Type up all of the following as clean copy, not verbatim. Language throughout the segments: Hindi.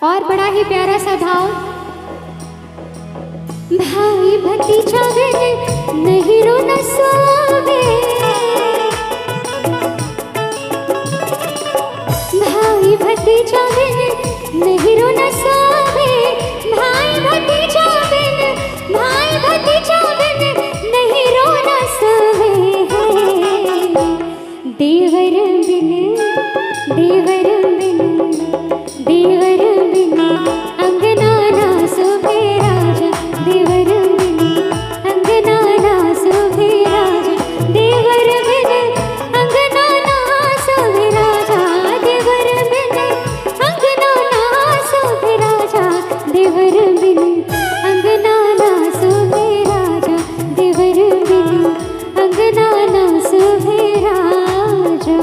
और बड़ा ही प्यारा सा भाव। भाई भतीजा बिन नहीं रोना सोवे, भाई भतीजा बिन नहीं रोना सोवे, भाई भतीजा बिन, भाई भतीजा बिन नहीं रोना सोवे। देवर बिन, देवर बिन, देवर बिन अंगना ना शोभे राजा, देवर बिन अंगना ना शोभे राजा, देवर बिन अंगना ना शोभे राजा, देवर बिन अंगना ना शोभे राजा, देवर बिन अंगना ना शोभे राजा, देवर बिन अंगना ना शोभे राजा।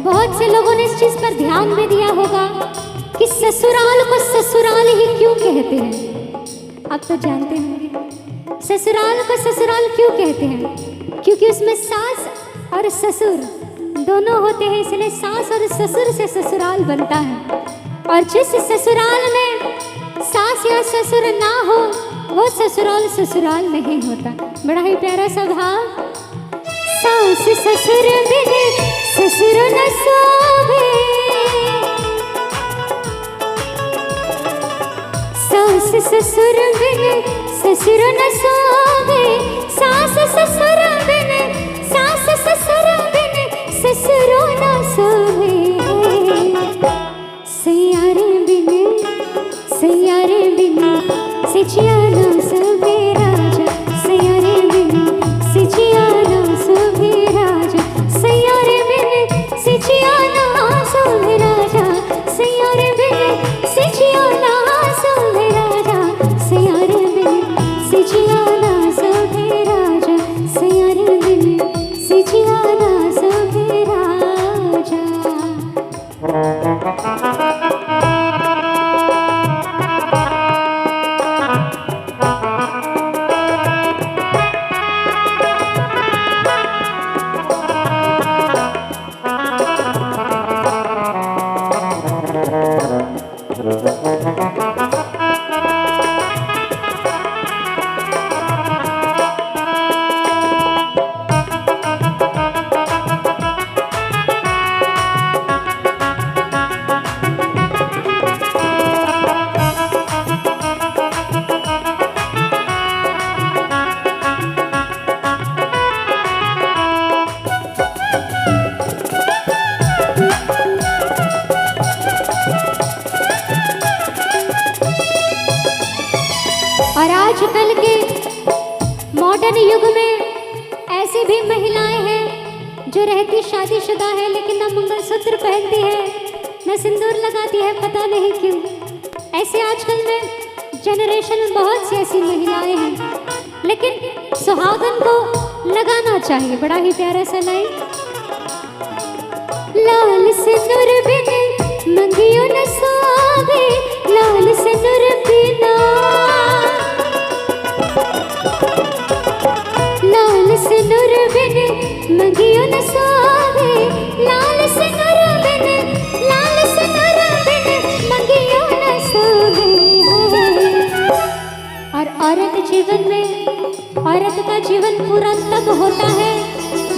बहुत से लोगों ने इस चीज पर ध्यान भी दिया होगा कि ससुराल को ससुराल ही क्यों कहते हैं। आप तो जानते होंगे ससुराल को ससुराल क्यों कहते हैं, क्योंकि उसमें सास और ससुर दोनों होते हैं, इसलिए सास और ससुर से ससुराल बनता है। और जिस ससुराल में सास या ससुर ना हो वो ससुराल ससुराल नहीं होता। बड़ा ही प्यारा सा भाव। सास ससुर बिन ससुर न सोवे, सास ससुर बिन ससुर न सोवे, सास ससुर बिन, सास ससुर बिन ससुर न सोवे। सैयारे बिन, सैयारे बिन सिचिया न सोवे राजा, सैयारे बिन सिचिया न सोवे राजा, सैयारे बिन सिचिया न सोवे राजा, सैयारे बिन सिचिया न सोवे राजा, सैयारे बिन सिचिया न सोवे राजा, सैयारे बिन सिचिया न सोवे राजा। और आजकल के मॉडर्न युग में ऐसी भी महिलाएं हैं जो रहती शादीशुदा है लेकिन ना मंगलसूत्र पहनती है ना सिंदूर लगाती है, पता नहीं क्यों। ऐसे आजकल में जनरेशन में बहुत सी ऐसी महिलाएं हैं, लेकिन सुहागन को लगाना चाहिए। बड़ा ही प्यारा सा लाइन। लाल सिंदूर बिन मंगियो न सोवे, लाल सिंदूर बिना, लाल सिंदूर बिन मंगियो न सोवे, लाल सिंदूर बिन, लाल सिंदूर बिन मंगियो न सोवे। और औरत जीवन में, औरत का जीवन पूरा तब होता है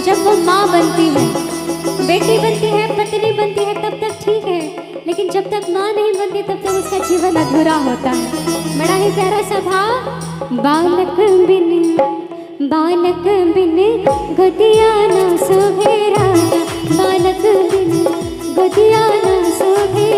जब वो माँ बनती है, बेटी बनती है, पत्नी बनती है, तब तक ठीक है, लेकिन जब तक माँ नहीं बनती तब तक उसका जीवन अधूरा होता है। बड़ा ही प्यारा सा भाव। बालक बिन, बालक बिन गोदिया न सोहे राजा, बालक बिन गोदिया न सोहे